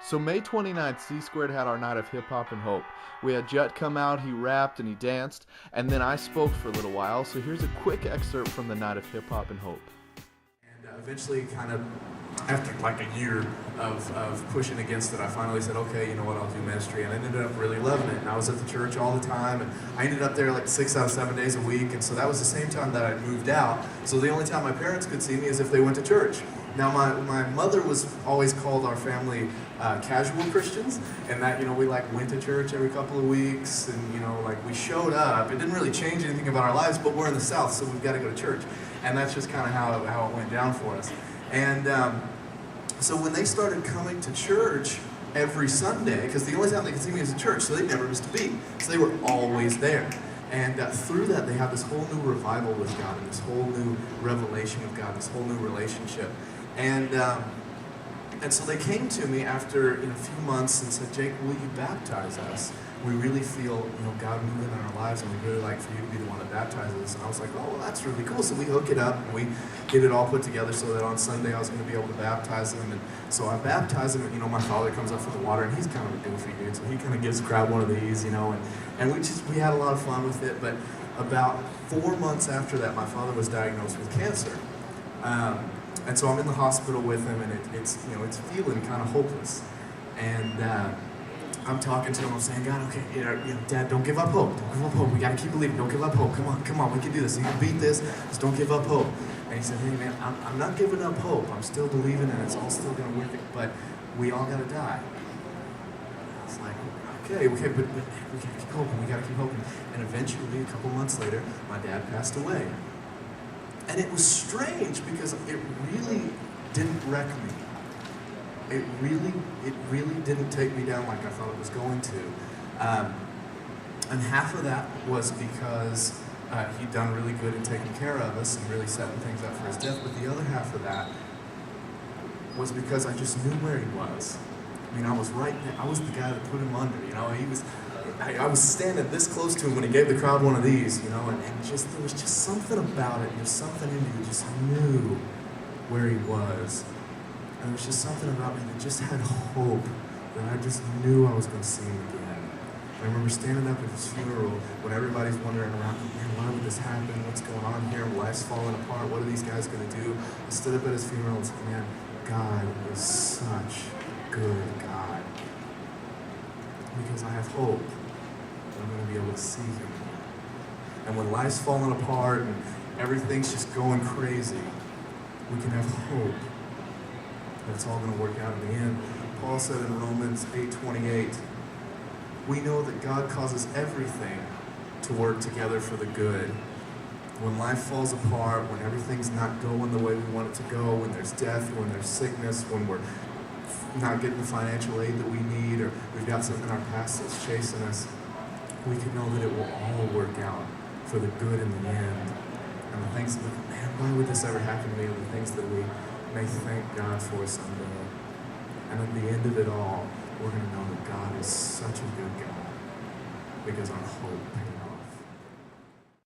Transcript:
So May 29th, C Squared had our night of hip hop and hope. We had Jet come out, he rapped and he danced, and then I spoke for a little while. So here's a quick excerpt from the night of hip hop and hope. And eventually, kind of after like a year of pushing against it, I finally said, okay, you know what, I'll do ministry. And I ended up really loving it. And I was at the church all the time, and I ended up there like 6 out of 7 days a week. And so that was the same time that I moved out. So the only time my parents could see me is if they went to church. Now my mother was always called our family casual Christians, and that, you know, we like went to church every couple of weeks, and, you know, like we showed up. It didn't really change anything about our lives, but we're in the South, so we've got to go to church. And that's just kind of how it went down for us. And so when they started coming to church every Sunday, because the only time they could see me is at church, so they never missed a beat. So they were always there. And through that, they had this whole new revival with God, and this whole new revelation of God, this whole new relationship. And so they came to me after a few months and said, Jake, will you baptize us? We really feel God moving in our lives, and we'd really like for you to be the one that baptizes us. And I was like, oh, well, that's really cool. So we hook it up, and we get it all put together so that on Sunday I was going to be able to baptize them. And so I baptize them, and my father comes up for the water, and he's kind of a goofy dude, so he kind of gives the crowd one of these, and we had a lot of fun with it. But about 4 months after that, my father was diagnosed with cancer. And so I'm in the hospital with him, and it's feeling kind of hopeless. And I'm talking to him, I'm saying, God, okay, Dad, don't give up hope. Don't give up hope. We got to keep believing. Don't give up hope. Come on, we can do this. You can beat this. Just don't give up hope. And he said, hey, man, I'm not giving up hope. I'm still believing, and it's all still going to work. But we all got to die. I was like, okay, but we got to keep hoping. We got to keep hoping. And eventually, a couple months later, my dad passed away. And it was strange because it really didn't wreck me. It really didn't take me down like I thought it was going to. And half of that was because he'd done really good in taking care of us and really setting things up for his death. But the other half of that was because I just knew where he was. I mean, I was right there. I was the guy that put him under. I was standing this close to him when he gave the crowd one of these, and just there was just something about it. There's something in me that just knew where he was. And there was just something about me that just had hope, that I just knew I was going to see him again. And I remember standing up at his funeral when everybody's wondering around, man, why would this happen? What's going on here? Life's falling apart. What are these guys going to do? I stood up at his funeral and said, man, God is such a good God. Because I have hope. I'm going to be able to see him. And when life's falling apart and everything's just going crazy, we can have hope that it's all going to work out in the end. Paul said in Romans 8:28, we know that God causes everything to work together for the good. When life falls apart, when everything's not going the way we want it to go, when there's death, when there's sickness, when we're not getting the financial aid that we need, or we've got something in our past that's chasing us, we can know that it will all work out for the good in the end. And the things that man, why would this ever happen to me? And the things that we may thank God for someday. And at the end of it all, we're going to know that God is such a good God because our hope